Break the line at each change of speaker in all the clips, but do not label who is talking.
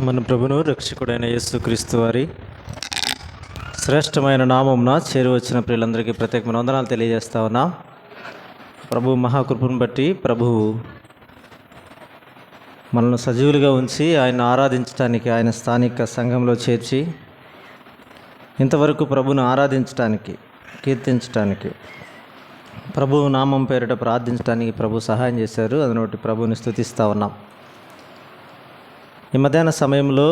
మన ప్రభును రక్షకుడైన యేసుక్రీస్తు వారి శ్రేష్టమైన నామంన చేరువచ్చిన ప్రియులందరికీ ప్రత్యేకమైన వందనాలు తెలియజేస్తా ఉన్నా. ప్రభు మహాకృపను బట్టి ప్రభువు మనల్ని సజీవులుగా ఉంచి ఆయన ఆరాధించడానికి, ఆయన స్థానిక సంఘంలో చేర్చి ఇంతవరకు ప్రభువును ఆరాధించడానికి, కీర్తించడానికి, ప్రభువు నామం పేరిట ప్రార్థించడానికి ప్రభు సహాయం చేశారు. అందును బట్టి ప్రభువుని స్తుతిస్తూ ఉన్నాం. ఈ మధ్యాహ్న సమయంలో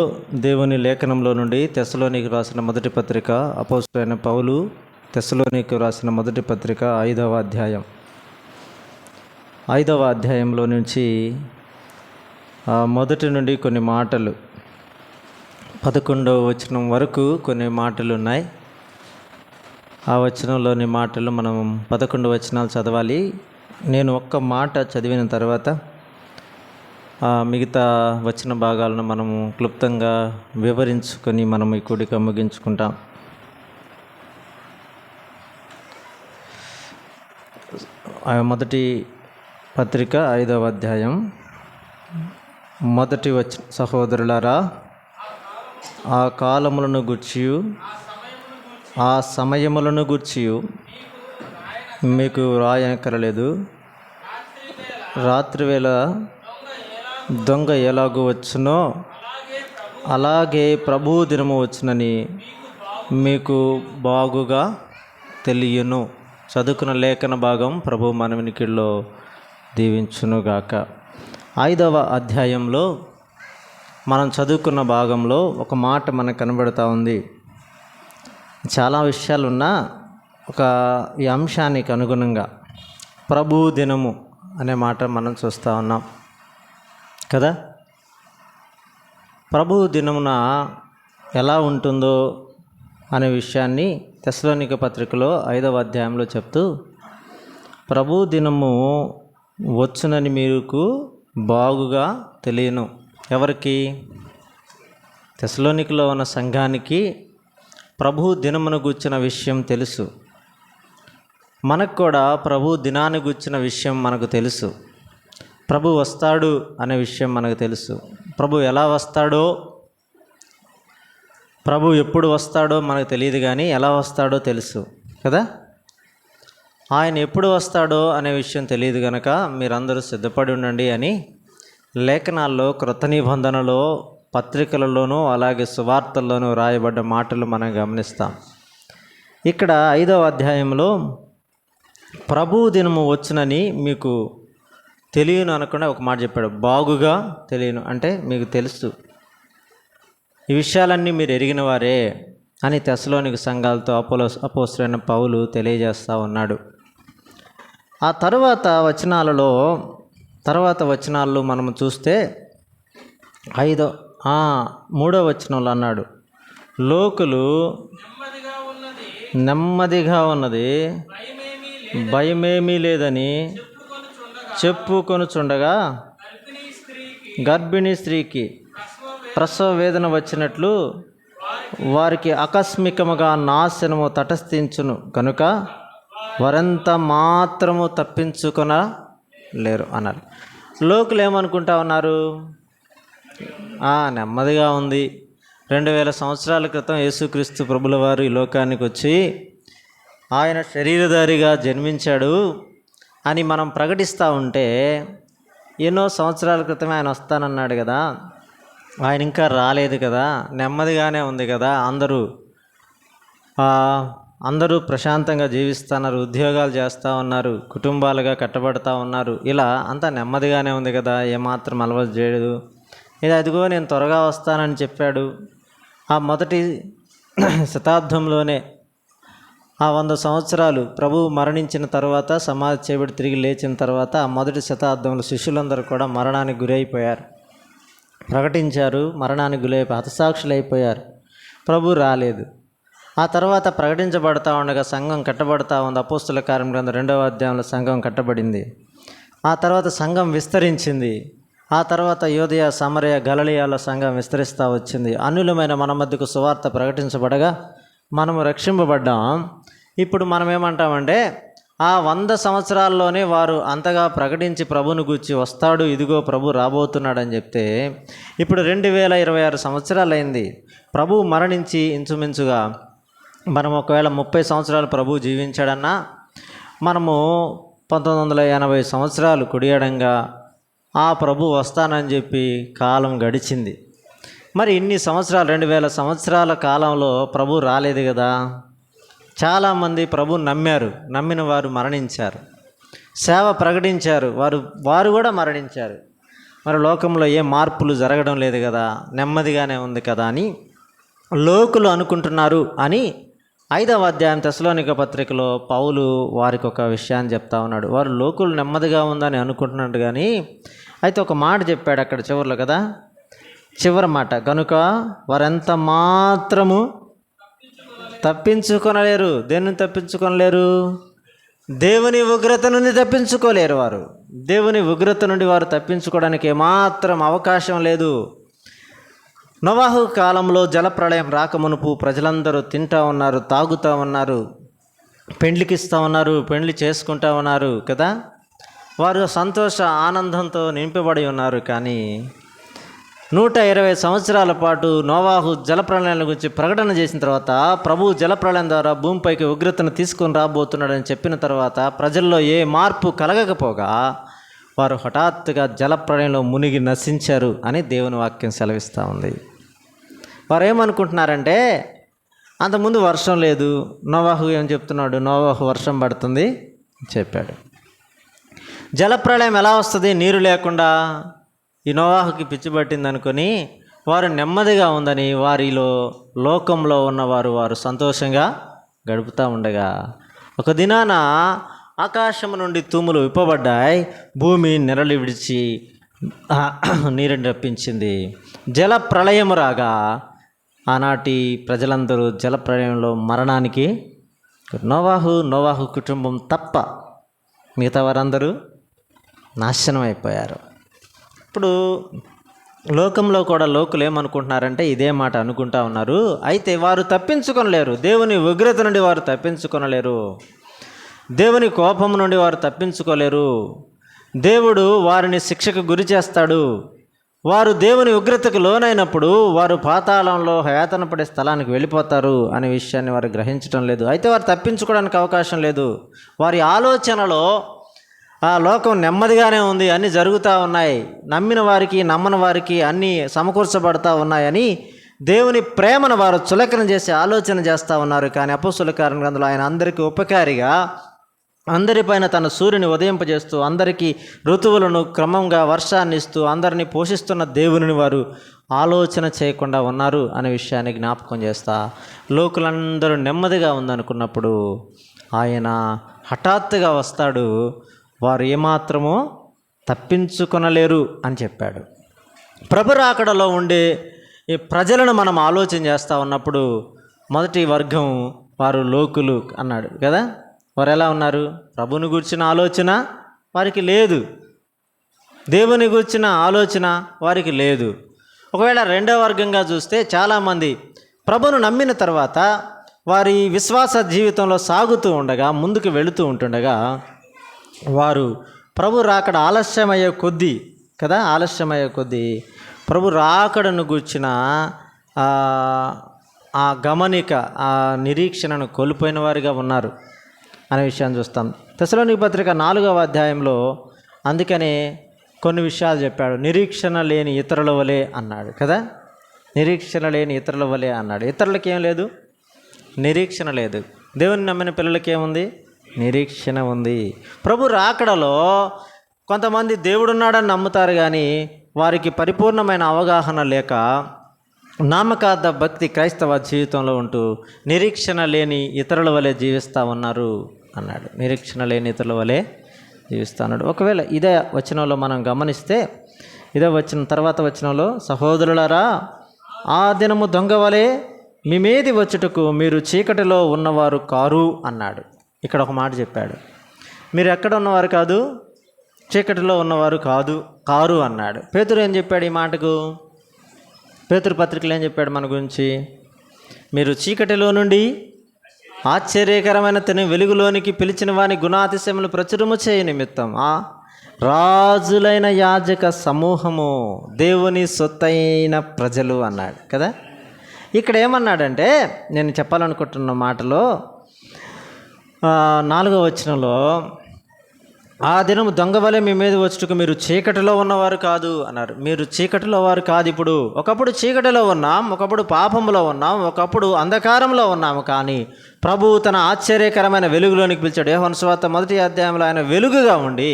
దేవుని లేఖనంలో నుండి తెస్సలోనికి రాసిన మొదటి పత్రిక, అపోస్తలుడైన పౌలు తెస్సలోనికి రాసిన మొదటి పత్రిక 5వ అధ్యాయం 5వ అధ్యాయంలో నుంచి మొదటి నుండి కొన్ని మాటలు 11వ వచనం వరకు కొన్ని మాటలు ఉన్నాయి. ఆ వచనంలోని మాటలు మనం 11 వచనాలు చదవాలి. నేను ఒక్క మాట చదివిన తర్వాత మిగతా వచ్చిన భాగాలను మనము క్లుప్తంగా వివరించుకొని మనం ఈ కూడిక ముగించుకుంటాం. మొదటి పత్రిక 5వ అధ్యాయం మొదటి సహోదరులారా, ఆ కాలములను గూర్చియు ఆ సమయములను గూర్చియు మీకు రాయనక్కరలేదు. రాత్రివేళ దొంగ ఎలాగూ వచ్చునో అలాగే ప్రభువు దినము వచ్చునని మీకు బాగుగా తెలియను. చదువుకున్న లేఖన భాగం ప్రభు మన వినికిడిలో దీవించునుగాక. 5వ అధ్యాయంలో మనం చదువుకున్న భాగంలో ఒక మాట మనకు కనబడుతూ ఉంది. చాలా విషయాలున్నా ఈ అంశానికి అనుగుణంగా ప్రభు దినము అనే మాట మనం చూస్తూ ఉన్నాం కదా. ప్రభు దినమున ఎలా ఉంటుందో అనే విషయాన్ని తెస్సలోనిక పత్రికలో 5వ అధ్యాయంలో చెప్తూ, ప్రభు దినము వచ్చునని మీకు బాగుగా తెలియను. ఎవరికి? తెస్సలోనికలో ఉన్న సంఘానికి ప్రభు దినమును గూర్చిన విషయం తెలుసు. మనకు కూడా ప్రభు దినాన్ని గూర్చిన విషయం మనకు తెలుసు. ప్రభు వస్తాడు అనే విషయం మనకు తెలుసు. ప్రభు ఎలా వస్తాడో, ప్రభు ఎప్పుడు వస్తాడో మనకు తెలియదు, కానీ ఎలా వస్తాడో తెలుసు కదా. ఆయన ఎప్పుడు వస్తాడో అనే విషయం తెలియదు కనుక మీరందరూ సిద్ధపడి ఉండండి అని లేఖనాల్లో, క్రొత్త నిబంధనలో, పత్రికలలోనూ అలాగే సువార్తల్లోనూ రాయబడ్డ మాటలు మనం గమనిస్తాం. ఇక్కడ 5వ అధ్యాయంలో ప్రభు దినము వచ్చునని మీకు తెలియను అనకుండా ఒక మాట చెప్పాడు. బాగుగా తెలియను అంటే మీకు తెలుసు, ఈ విషయాలన్నీ మీరు ఎరిగిన వారే అని తెస్సలోనిక సంఘాలతో అపోస్తలుడైన పౌలు తెలియజేస్తూ ఉన్నాడు. ఆ తర్వాత వచనాల్లో మనం చూస్తే 3వ వచనంలో అన్నాడు, లోకులు నెమ్మదిగా ఉన్నది, భయమేమీ లేదని చెప్పుకొనుచుండగా గర్భిణీ స్త్రీకి ప్రసవ వేదన వచ్చినట్లు వారికి ఆకస్మికముగా నాశనము తటస్థించును కనుక వారెంత మాత్రము తప్పించుకొనలేరు అన్నారు. లోకులు ఏమనుకుంటా ఉన్నారు? నెమ్మదిగా ఉంది. 2000 సంవత్సరాల క్రితం యేసుక్రీస్తు ప్రభుల వారు ఈ లోకానికి వచ్చి ఆయన శరీరధారిగా జన్మించాడు అని మనం ప్రకటిస్తూ ఉంటే, ఎన్నో సంవత్సరాల క్రితమే ఆయన వస్తానన్నాడు కదా, ఆయన ఇంకా రాలేదు కదా, నెమ్మదిగానే ఉంది కదా, అందరూ ప్రశాంతంగా జీవిస్తున్నారు, ఉద్యోగాలు చేస్తూ ఉన్నారు, కుటుంబాలుగా కట్టబడుతూ ఉన్నారు, ఇలా అంతా నెమ్మదిగానే ఉంది కదా, ఏమాత్రం అలవాటు చేయదు. అదిగో నేను త్వరగా వస్తానని చెప్పాడు. ఆ మొదటి శతాబ్దంలోనే 100 సంవత్సరాలు ప్రభువు మరణించిన తర్వాత, సమాధి చేయబడి తిరిగి లేచిన తర్వాత ఆ మొదటి శతాబ్దంలో శిష్యులందరూ కూడా మరణానికి గురైపోయారు, ప్రకటించారు, మరణానికి గురైపోయి హతసాక్షులు అయిపోయారు. ప్రభు రాలేదు. ఆ తర్వాత ప్రకటించబడతా ఉండగా సంఘం కట్టబడతా ఉంది. అపోస్తలుల కార్యం గ్రంథం 2వ అధ్యాయంలో సంఘం కట్టబడింది. ఆ తర్వాత సంఘం విస్తరించింది. ఆ తర్వాత యోదయ, సమరయ, గలిలయలో సంఘం విస్తరిస్తూ వచ్చింది. అన్యులమైన మన మధ్యకు సువార్త ప్రకటించబడగా మనము రక్షింపబడ్డాం. ఇప్పుడు మనం ఏమంటామంటే ఆ 100 సంవత్సరాల్లోనే వారు అంతగా ప్రకటించి ప్రభుని గూర్చి వస్తాడు, ఇదిగో ప్రభు రాబోతున్నాడని చెప్తే, ఇప్పుడు 2026 సంవత్సరాలైంది ప్రభు మరణించి. ఇంచుమించుగా మనం ఒకవేళ 30 సంవత్సరాలు ప్రభు జీవించాడన్నా, మనము 1980 సంవత్సరాలు కుడియడంగా ఆ ప్రభు వస్తానని చెప్పి కాలం గడిచింది. మరి ఇన్ని సంవత్సరాలు 2000 సంవత్సరాల కాలంలో ప్రభు రాలేదు కదా. చాలామంది ప్రభు నమ్మారు, నమ్మిన వారు మరణించారు, సేవ ప్రకటించారు, వారు కూడా మరణించారు. మరి లోకంలో ఏ మార్పులు జరగడం లేదు కదా, నెమ్మదిగానే ఉంది కదా అని లోకులు అనుకుంటున్నారు అని 5వ అధ్యాయం తెస్సలోనిక పత్రికలో పౌలు వారికి ఒక విషయాన్ని చెప్తా ఉన్నాడు. వారు లోకులు నెమ్మదిగా ఉందని అనుకుంటున్నాడు కానీ, అయితే ఒక మాట చెప్పాడు అక్కడ చివరిలో కదా, చివరి మాట, కనుక వారెంత మాత్రము తప్పించుకొనలేరు. దేన్ని తప్పించుకొనలేరు? దేవుని ఉగ్రత నుండి తప్పించుకోలేరు. వారు దేవుని ఉగ్రత నుండి వారు తప్పించుకోవడానికి ఏమాత్రం అవకాశం లేదు. నోవాహు కాలంలో జలప్రళయం రాకమునుపు ప్రజలందరూ తింటూ ఉన్నారు, తాగుతూ ఉన్నారు, పెండ్లికిస్తూ ఉన్నారు, పెండ్లి చేసుకుంటూ ఉన్నారు కదా. వారు సంతోష ఆనందంతో నింపబడి ఉన్నారు. కానీ 120 సంవత్సరాల పాటు నోవాహు జలప్రళయం గురించి ప్రకటన చేసిన తర్వాత, ప్రభు జలప్రళయం ద్వారా భూమిపైకి ఉగ్రతను తీసుకొని రాబోతున్నాడని చెప్పిన తర్వాత ప్రజల్లో ఏ మార్పు కలగకపోగా వారు హఠాత్తుగా జలప్రళయంలో మునిగి నశించారు అని దేవుని వాక్యం సెలవిస్తూ ఉంది. వారు ఏమనుకుంటున్నారంటే, అంతకుముందు వర్షం లేదు, నోవాహు ఏం చెప్తున్నాడు, నోవాహు వర్షం పడుతుంది చెప్పాడు. జలప్రళయం ఎలా వస్తుంది నీరు లేకుండా? ఈ నోవాహుకి పిచ్చి పట్టింది అనుకొని వారు నెమ్మదిగా ఉందని వారిలో లోకంలో ఉన్నవారు సంతోషంగా గడుపుతూ ఉండగా, ఒక దినాన ఆకాశం నుండి తూములు విప్పబడ్డాయి, భూమి నెరలి విడిచి నీరుని రప్పించింది. జల ప్రళయము రాగా ఆనాటి ప్రజలందరూ జలప్రళయంలో మరణానికి, నోవాహు కుటుంబం తప్ప మిగతా వారందరూ నాశనం అయిపోయారు. ఇప్పుడు లోకంలో కూడా లోకులు ఏమనుకుంటున్నారంటే ఇదే మాట అనుకుంటా ఉన్నారు. అయితే వారు తప్పించుకొనలేరు, దేవుని ఉగ్రత నుండి వారు తప్పించుకొనలేరు, దేవుని కోపం నుండి వారు తప్పించుకోలేరు. దేవుడు వారిని శిక్షకు గురి చేస్తాడు. వారు దేవుని ఉగ్రతకు లోనైనప్పుడు వారు పాతాళంలో యాతన పడే స్థలానికి వెళ్ళిపోతారు అనే విషయాన్ని వారు గ్రహించడం లేదు. అయితే వారు తప్పించుకోవడానికి అవకాశం లేదు. వారి ఆలోచనలో ఆ లోకం నెమ్మదిగానే ఉంది, అన్నీ జరుగుతూ ఉన్నాయి, నమ్మిన వారికి నమ్మని వారికి అన్నీ సమకూర్చబడతా ఉన్నాయని దేవుని ప్రేమను వారు చులకన చేసి ఆలోచన చేస్తూ ఉన్నారు. కానీ అపోస్తలుల కార్య గ్రంథంలో ఆయన అందరికీ ఉపకారిగా, అందరిపైన తన సూర్యుని ఉదయింపజేస్తూ, అందరికీ ఋతువులను క్రమంగా వర్షాన్ని ఇస్తూ అందరినీ పోషిస్తున్న దేవుని వారు ఆలోచన చేయకుండా ఉన్నారు అనే విషయాన్ని జ్ఞాపకం చేస్తా, లోకులందరూ నెమ్మదిగా ఉందనుకున్నప్పుడు ఆయన హఠాత్తుగా వస్తాడు, వారు ఏమాత్రమో తప్పించుకొనలేరు అని చెప్పాడు. ప్రభు రాకడలో ఉండే ఈ ప్రజలను మనం ఆలోచన చేస్తూ ఉన్నప్పుడు మొదటి వర్గం వారు లోకులు అన్నాడు కదా. వారు ఎలా ఉన్నారు? ప్రభుని గూర్చిన ఆలోచన వారికి లేదు, దేవుని గూర్చిన ఆలోచన వారికి లేదు. ఒకవేళ రెండవ వర్గంగా చూస్తే చాలామంది ప్రభును నమ్మిన తర్వాత వారి విశ్వాస జీవితంలో సాగుతూ ఉండగా, ముందుకు వెళుతూ ఉంటుండగా, వారు ప్రభు రాకడ ఆలస్యమయ్యే కొద్దీ ప్రభు రాకడను గూర్చిన ఆ గమనిక, ఆ నిరీక్షణను కోల్పోయిన వారిగా ఉన్నారు అనే విషయాన్ని చూస్తాం. తెస్సలోనిక పత్రిక 4వ అధ్యాయంలో అందుకనే కొన్ని విషయాలు చెప్పాడు. నిరీక్షణ లేని ఇతరుల వలె అన్నాడు కదా. నిరీక్షణ లేని ఇతరుల వలె అన్నాడు. ఇతరులకి ఏం లేదు, నిరీక్షణ లేదు. దేవుని నమ్మిన పిల్లలకి ఏముంది? నిరీక్షణ ఉంది. ప్రభు రాకడలో కొంతమంది దేవుడున్నాడని నమ్ముతారు కానీ వారికి పరిపూర్ణమైన అవగాహన లేక నామకార్థ భక్తి క్రైస్తవ జీవితంలో ఉంటూ నిరీక్షణ లేని ఇతరుల వలె జీవిస్తూ ఉన్నారు అన్నాడు. నిరీక్షణ లేని ఇతరుల వలె జీవిస్తూ ఉన్నాడు. ఒకవేళ ఇదే వచనంలో మనం గమనిస్తే, ఇదే వచ్చిన తర్వాత వచనంలో, సహోదరులారా ఆ దినము దొంగ వలె మీ మీది వచ్చుటకు మీరు చీకటిలో ఉన్నవారు కారు అన్నాడు. ఇక్కడ ఒక మాట చెప్పాడు, మీరు ఎక్కడ ఉన్నవారు కాదు, చీకటిలో ఉన్నవారు కారు అన్నాడు. పేతురు ఏం చెప్పాడు ఈ మాటకు? పేతురు పత్రికలు ఏం చెప్పాడు మన గురించి? మీరు చీకటిలో నుండి ఆశ్చర్యకరమైన తన వెలుగులోనికి పిలిచిన వాని గుణాతిశయములు ప్రచురము చేయ నిమిత్తం రాజులైన యాజక సమూహము, దేవుని సొత్తైన ప్రజలు అన్నాడు కదా. ఇక్కడ ఏమన్నాడంటే, నేను చెప్పాలనుకుంటున్న మాటలో 4వ వచనంలో, ఆ దినము దొంగ వలె మీ మీద వచ్చుటకు మీరు చీకటిలో ఉన్నవారు కాదు అన్నారు. మీరు చీకటిలో వారు కాదు. ఒకప్పుడు చీకటిలో ఉన్నాం, ఒకప్పుడు పాపంలో ఉన్నాం, ఒకప్పుడు అంధకారంలో ఉన్నాము. కానీ ప్రభువు తన ఆశ్చర్యకరమైన వెలుగులోనికి పిలిచాడు. యోహాను సువార్త 1వ అధ్యాయంలో ఆయన వెలుగుగా ఉండి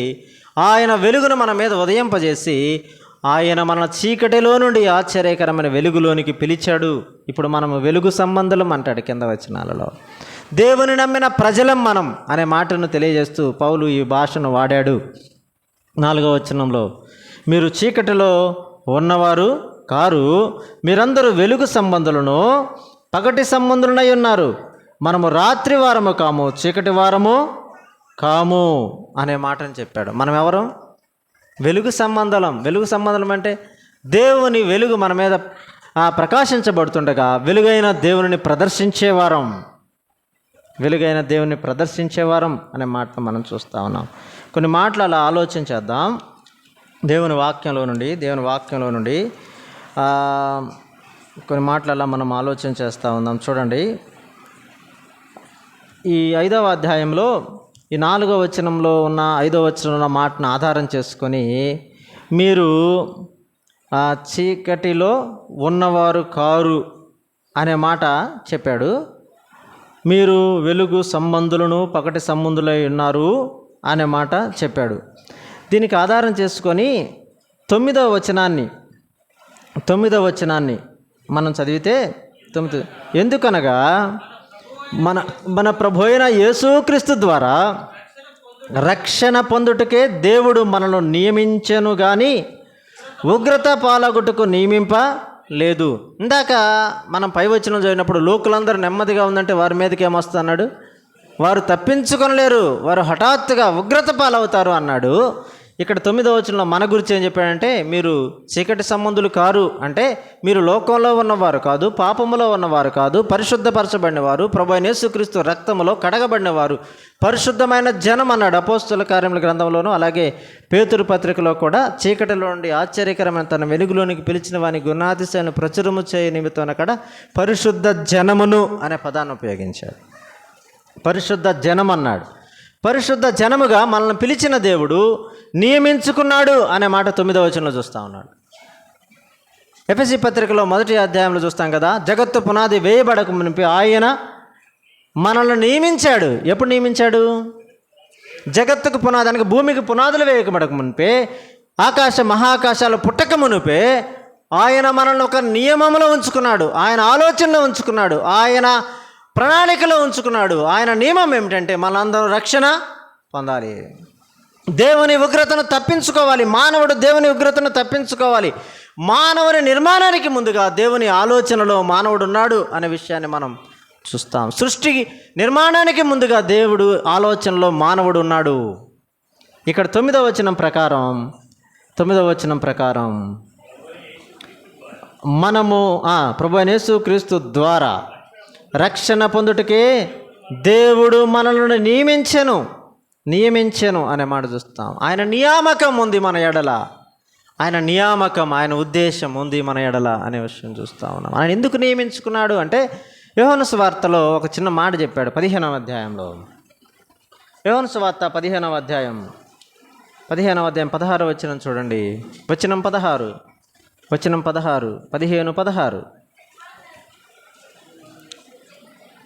ఆయన వెలుగును మన మీద ఉదయింపజేసి ఆయన మన చీకటిలో నుండి ఆశ్చర్యకరమైన వెలుగులోనికి పిలిచాడు. ఇప్పుడు మనము వెలుగు సంబంధులం అంటాడు కింద వచనాలలో. దేవుని నమ్మిన ప్రజలం మనం అనే మాటను తెలియజేస్తూ పౌలు ఈ భాషను వాడాడు. 4వ వచనంలో, మీరు చీకటిలో ఉన్నవారు కారు, మీరందరూ వెలుగు సంబంధులను పగటి సంబంధులనై ఉన్నారు. మనము రాత్రి వారము కాము, చీకటి వారము కాము అనే మాటను చెప్పాడు. మనం ఎవరు? వెలుగు సంబంధం. వెలుగు సంబంధం అంటే దేవుని వెలుగు మన మీద ప్రకాశించబడుతుండగా వెలుగైన దేవుని ప్రదర్శించేవారం, వెలుగైన దేవుని ప్రదర్శించేవారం అనే మాటను మనం చూస్తూ ఉన్నాం. కొన్ని మాటలు అలా ఆలోచన చేద్దాం. దేవుని వాక్యంలో నుండి కొన్ని మాటలు అలా మనం ఆలోచన చేస్తూ ఉందాం. చూడండి, ఈ 5వ అధ్యాయంలో ఈ 4వ వచనంలో ఉన్న 5వ వచనంలో ఉన్న మాటను ఆధారం చేసుకొని, మీరు చీకటిలో ఉన్నవారు కారు అనే మాట చెప్పాడు. మీరు వెలుగు సంబంధులను పగటి సంబంధులై ఉన్నారు అనే మాట చెప్పాడు. దీనికి ఆధారం చేసుకొని 9వ వచనాన్ని మనం చదివితే, ఎందుకనగా మన ప్రభు అయిన యేసుక్రీస్తు ద్వారా రక్షణ పొందుటకే దేవుడు మనను నియమించెను గాని ఉగ్రత పాలగుటకు నియమింప లేదు. ఇందాక మనం పై వచనం చదివినప్పుడు లోకులందరూ నెమ్మదిగా ఉందంటే వారి మీదకి ఏమొస్తున్నాడు? వారు తప్పించుకొనలేరు, వారు హఠాత్తుగా ఉగ్రత పాలవుతారు అన్నాడు. ఇక్కడ 9వ వచనంలో మన గురించి ఏం చెప్పాడంటే, మీరు చీకటి సంబంధులు కారు అంటే మీరు లోకంలో ఉన్నవారు కాదు, పాపములో ఉన్నవారు కాదు, పరిశుద్ధపరచబడినవారు, ప్రభు అయిన యేసుక్రీస్తు రక్తములో కడగబడినవారు, పరిశుద్ధమైన జనం అన్నాడు అపోస్తలుల కార్యముల గ్రంథంలోనూ. అలాగే పేతురు పత్రికలో కూడా చీకటిలో నుండి ఆశ్చర్యకరమైన తన వెలుగులోనికి పిలిచిన వాని గుణాతిశయాన్ని ప్రచురము చేయ నిమిత్తం అక్కడ పరిశుద్ధ జనమును అనే పదాన్ని ఉపయోగించాడు. పరిశుద్ధ జనం అన్నాడు. పరిశుద్ధ జనముగా మనల్ని పిలిచిన దేవుడు నియమించుకున్నాడు అనే మాట 9వ వచనంలో చూస్తూ ఉన్నాడు. ఎఫెసీ పత్రికలో 1వ అధ్యాయంలో చూస్తాం కదా, జగత్తు పునాది వేయబడక మునిపి ఆయన మనల్ని నియమించాడు. ఎప్పుడు నియమించాడు? జగత్తుకు పునాదానికి, భూమికి పునాదులు వేయకబడక మునిపే, ఆకాశ మహాకాశాలు పుట్టక మునిపే ఆయన మనల్ని ఒక నియమంలో ఉంచుకున్నాడు, ఆయన ఆలోచనలో ఉంచుకున్నాడు, ఆయన ప్రణాళికలో ఉంచుకున్నాడు. ఆయన నియమం ఏమిటంటే మనందరం రక్షణ పొందాలి, దేవుని ఉగ్రతను తప్పించుకోవాలి. మానవుడు దేవుని ఉగ్రతను తప్పించుకోవాలి. మానవుని నిర్మాణానికి ముందుగా దేవుని ఆలోచనలో మానవుడు ఉన్నాడు అనే విషయాన్ని మనం చూస్తాం. సృష్టి నిర్మాణానికి ముందుగా దేవుడు ఆలోచనలో మానవుడు ఉన్నాడు. ఇక్కడ 9వ వచనం ప్రకారం మనము ప్రభు అయిన యేసుక్రీస్తు ద్వారా రక్షణ పొందుటకే దేవుడు మనల్ని నియమించెను అనే మాట చూస్తాం. ఆయన నియామకం ఉంది మన ఎడల, ఆయన ఉద్దేశం ఉంది మన ఎడల అనే విషయం చూస్తూ ఉన్నాం. ఆయన ఎందుకు నియమించుకున్నాడు అంటే, యోహాను సువార్తలో ఒక చిన్న మాట చెప్పాడు 15వ అధ్యాయంలో. యోహాను సువార్త 15వ అధ్యాయం 16వ వచనం చూడండి. వచనం 16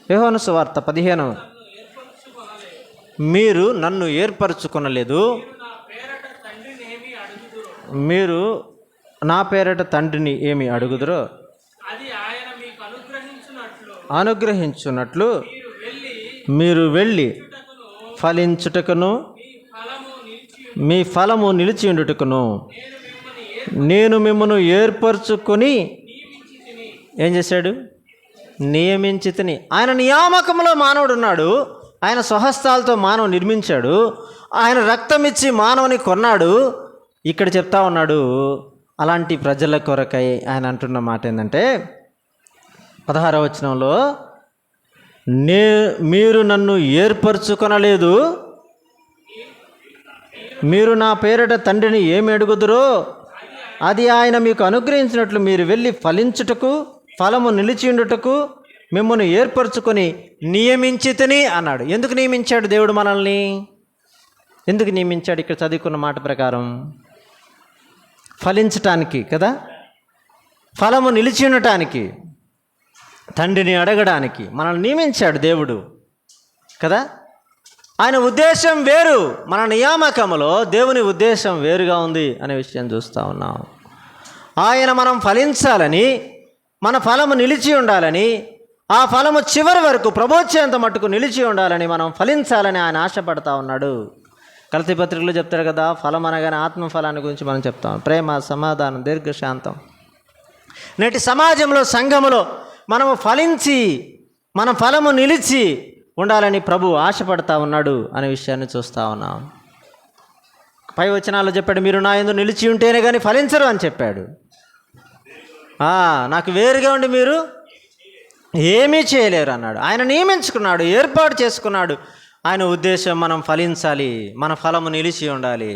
యోహాను సువార్త 15, మీరు నన్ను ఏర్పరచుకొనలేదు, మీరు నా పేరట తండ్రిని ఏమి అడుగుదురో అనుగ్రహించున్నట్లు మీరు వెళ్ళి ఫలించుటకును మీ ఫలము నిలిచి ఉండుటకును నేను మిమ్మల్ని ఏర్పరచుకొని ఏం చేశాడు? నియమించితిని. ఆయన నియామకంలో మానవుడు ఉన్నాడు. ఆయన స్వహస్తాలతో మానవుడు నిర్మించాడు. ఆయన రక్తం ఇచ్చి మానవుని కొన్నాడు. ఇక్కడ చెప్తా ఉన్నాడు, అలాంటి ప్రజల కొరకై ఆయన అంటున్న మాట ఏంటంటే 16వ వచనంలో, మీరు నన్ను ఏర్పరచుకొనలేదు, మీరు నా పేరిట తండ్రిని ఏమి అడుగుదురో అది ఆయన మీకు అనుగ్రహించినట్లు మీరు వెళ్ళి ఫలించుటకు, ఫలము నిలిచిండుటకు మిమ్మల్ని ఏర్పరచుకొని నియమించితిని అన్నాడు. ఎందుకు నియమించాడు దేవుడు మనల్ని? ఎందుకు నియమించాడు? ఇక్కడ చదువుకున్న మాట ప్రకారం ఫలించటానికి కదా, ఫలము నిలిచి ఉండటానికి, తండ్రిని అడగడానికి మనల్ని నియమించాడు దేవుడు కదా. ఆయన ఉద్దేశం వేరు, మన నియామకములో దేవుని ఉద్దేశం వేరుగా ఉంది అనే విషయం చూస్తూ ఉన్నాం. ఆయన మనం ఫలించాలని, మన ఫలము నిలిచి ఉండాలని, ఆ ఫలము చివరి వరకు ప్రభోచ్చేంత మట్టుకు నిలిచి ఉండాలని, మనం ఫలించాలని ఆయన ఆశపడతా ఉన్నాడు. గలతీ పత్రికలో చెప్తాడు కదా, ఫలం అనగానే ఆత్మఫలాన్ని గురించి మనం చెప్తాం. ప్రేమ, సమాధానం, దీర్ఘశాంతం. నేటి సమాజంలో, సంఘములో మనము ఫలించి మన ఫలము నిలిచి ఉండాలని ప్రభు ఆశపడతా ఉన్నాడు అనే విషయాన్ని చూస్తూ ఉన్నాం. పై వచనాల్లో చెప్పాడు, మీరు నా యందు నిలిచి ఉంటేనే కానీ ఫలించరు అని చెప్పాడు. నాకు వేరుగా ఉండి మీరు ఏమీ చేయలేరు అన్నాడు. ఆయన నియమించుకున్నాడు, ఏర్పాటు చేసుకున్నాడు. ఆయన ఉద్దేశం మనం ఫలించాలి, మన ఫలము నిలిచి ఉండాలి.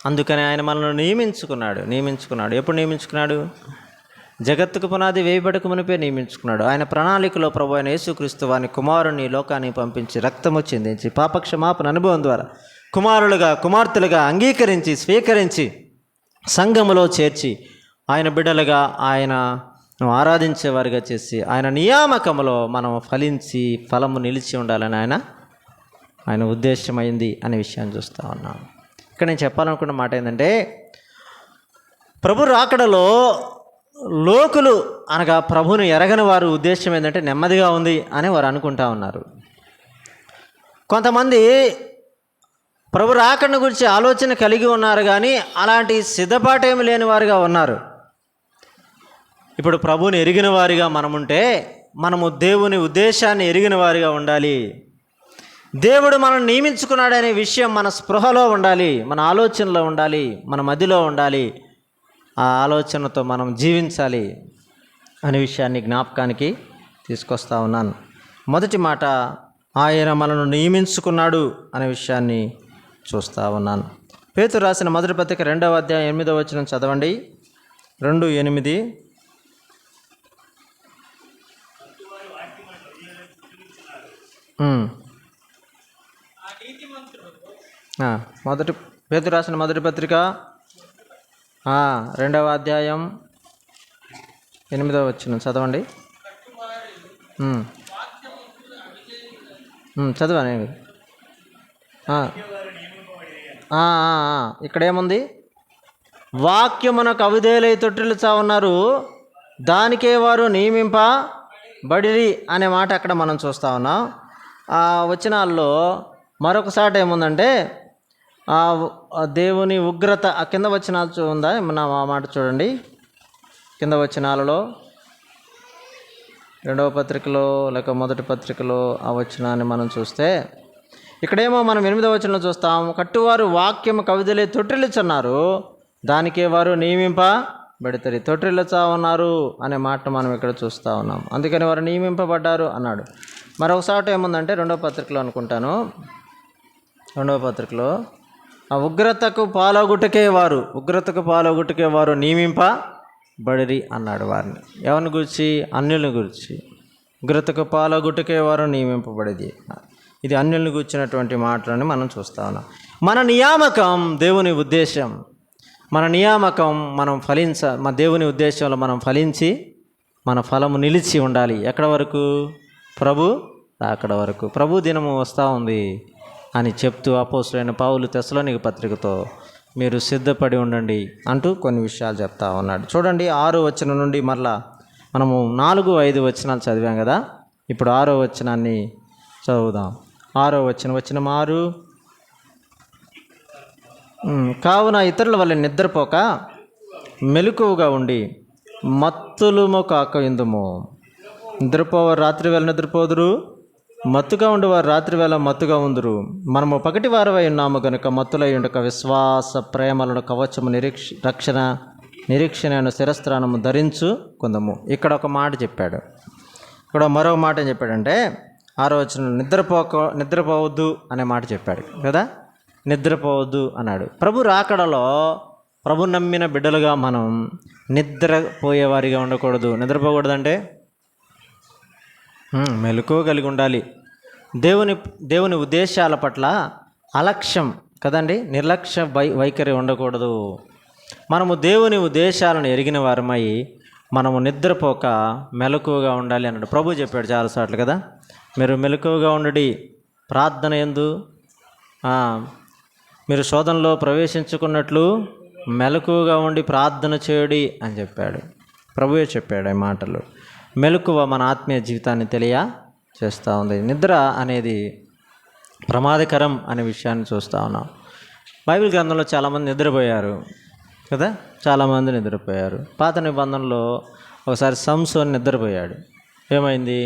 అందుకని ఆయన మనల్ని నియమించుకున్నాడు. ఎప్పుడు నియమించుకున్నాడు? జగత్తుకు పునాది వేయబడక మునిపే నియమించుకున్నాడు. ఆయన ప్రణాళికలో ప్రభు అయిన యేసుక్రీస్తు వారిని కుమారుని లోకానికి పంపించి రక్తము చిందించి పాపక్షమాపణ అనుభవం ద్వారా కుమారులుగా, కుమార్తెలుగా అంగీకరించి, స్వీకరించి సంఘములో చేర్చి ఆయన బిడ్డలుగా ఆయన ఆరాధించేవారిగా చేసి ఆయన నియామకములో మనం ఫలించి ఫలము నిలిచి ఉండాలని ఆయన ఉద్దేశమైంది అనే విషయాన్ని చూస్తూ ఉన్నాం. ఇక్కడ నేను చెప్పాలనుకున్న మాట ఏంటంటే, ప్రభు రాకడలో లోకులు అనగా ప్రభువుని ఎరగని వారు ఉద్దేశం ఏంటంటే నెమ్మదిగా ఉంది అని వారు అనుకుంటా ఉన్నారు. కొంతమంది ప్రభు రాకడను గురించి ఆలోచన కలిగి ఉన్నారు, కానీ అలాంటి సిద్ధపాటేమి లేని వారుగా ఉన్నారు. ఇప్పుడు ప్రభువుని ఎరిగిన వారిగా మనముంటే మనము దేవుని ఉద్దేశాన్ని ఎరిగిన వారిగా ఉండాలి. దేవుడు మనల్ని నియమించుకున్నాడనే విషయం మన స్పృహలో ఉండాలి, మన ఆలోచనలో ఉండాలి, మన మదిలో ఉండాలి. ఆ ఆలోచనతో మనం జీవించాలి అనే విషయాన్ని జ్ఞాపకానికి తీసుకొస్తా ఉన్నాను. మొదటి మాట, ఆయన మనల్ని నియమించుకున్నాడు అనే విషయాన్ని చూస్తూ ఉన్నాను. పేతురు రాసిన మొదటి పత్రిక 2వ అధ్యాయం 8వ వచనం చదవండి. 2:8. పేతురు రాసిన మొదటి పత్రిక 2వ అధ్యాయం 8వ వచనం చదవండి. చదవని ఇక్కడేముంది? వాక్యమునకు అవిధేయులై తొట్టిల్లుచా ఉన్నారు, దానికే వారు నియమింపబడిరి అనే మాట అక్కడ మనం చూస్తూ ఉన్నాం. ఆ వచనాల్లో మరొకసారి ఏముందంటే, దేవుని ఉగ్రత. ఆ కింద వచనాలు ఉందా ఏమన్నా? ఆ మాట చూడండి. కింద వచనాలలో 2వ పత్రికలో లేక మొదటి పత్రికలో ఆ వచనాన్ని మనం చూస్తే, ఇక్కడేమో మనం 8వ వచనంలో చూస్తాం, కట్టువారు వాక్యము కవిదలే తొట్టిల్లుచున్నారు, దానికే వారు నియమింపబడితరి. తొట్టిల్లుచా ఉన్నారు అనే మాట మనం ఇక్కడ చూస్తూ ఉన్నాం. అందుకని వారు నియమింపబడ్డారు అన్నాడు. మరొకసారి ఏముందంటే 2వ పత్రికలో అనుకుంటాను, 2వ పత్రికలో ఉగ్రతకు పాల్గొట్టుకే వారు నియమింపబడిరి అన్నాడు వారిని. ఎవరిని గురించి? అన్యులను గురించి. ఉగ్రతకు పాల్గొట్టుకే వారు నియమింపబడేది. ఇది అన్యులను గురించినటువంటి మాటలని మనం చూస్తా ఉన్నాం. మన నియామకం దేవుని ఉద్దేశం. మన నియామకం మనం మన దేవుని ఉద్దేశంలో మనం ఫలించి మన ఫలము నిలిచి ఉండాలి. ఎక్కడ వరకు? ప్రభు అక్కడ వరకు. ప్రభు దినము వస్తూ ఉంది అని చెప్తూ అపోస్తలుడైన పౌలు తెస్సలోనిక పత్రికతో మీరు సిద్ధపడి ఉండండి అంటూ కొన్ని విషయాలు చెప్తా ఉన్నాడు. చూడండి, 6వ వచనం నుండి మరలా మనము 4, 5 వచనాలు చదివాం కదా. ఇప్పుడు 6వ వచనాన్ని చదువుదాం. 6వ వచనం 6. కావున ఇతరుల వల్ల నిద్రపోక మెలకువగా ఉండి మత్తులుము కాక ఇందుము. నిద్రపోవారు రాత్రి వేళ నిద్రపోదురు, మత్తుగా ఉండేవారు రాత్రి వేళ మత్తుగా ఉందురు. మనము పగటి వారమై ఉన్నాము కనుక మత్తులై ఉండక విశ్వాస ప్రేమలను కవచము నిరీక్షణ శిరస్త్రానము ధరించు కొందము. ఇక్కడ ఒక మాట చెప్పాడు, ఇక్కడ మరో మాట ఏం చెప్పాడంటే 6వ వచనంలో నిద్రపోవద్దు అనే మాట చెప్పాడు కదా. నిద్రపోవద్దు అన్నాడు. ప్రభు రాకడలో ప్రభు నమ్మిన బిడ్డలుగా మనం నిద్రపోయేవారిగా ఉండకూడదు. నిద్రపోకూడదంటే మెలకువ కలిగి ఉండాలి. దేవుని ఉద్దేశాల పట్ల అలక్ష్యం కదండి, నిర్లక్ష్య వైఖరి ఉండకూడదు. మనము దేవుని ఉద్దేశాలను ఎరిగిన వారమై మనము నిద్రపోక మెలకువగా ఉండాలి అన్నాడు. ప్రభు చెప్పాడు చాలాసార్లు కదా, మీరు మెలకువగా ఉండండి, ప్రార్థన యందు మీరు శోధనలో ప్రవేశించుకున్నట్లు మెలకువగా ఉండి ప్రార్థన చేయుడి అని చెప్పాడు. ప్రభువే చెప్పాడు ఈ మాటలు. మెలకువ మన ఆత్మీయ జీవితాన్ని చేస్తూ ఉంది. నిద్ర అనేది ప్రమాదకరం అనే విషయాన్ని చూస్తూ ఉన్నాం. బైబిల్ గ్రంథంలో చాలామంది నిద్రపోయారు కదా, చాలామంది నిద్రపోయారు. పాత నిబంధనలో ఒకసారి సంసోను నిద్రపోయాడు. ఏమైంది?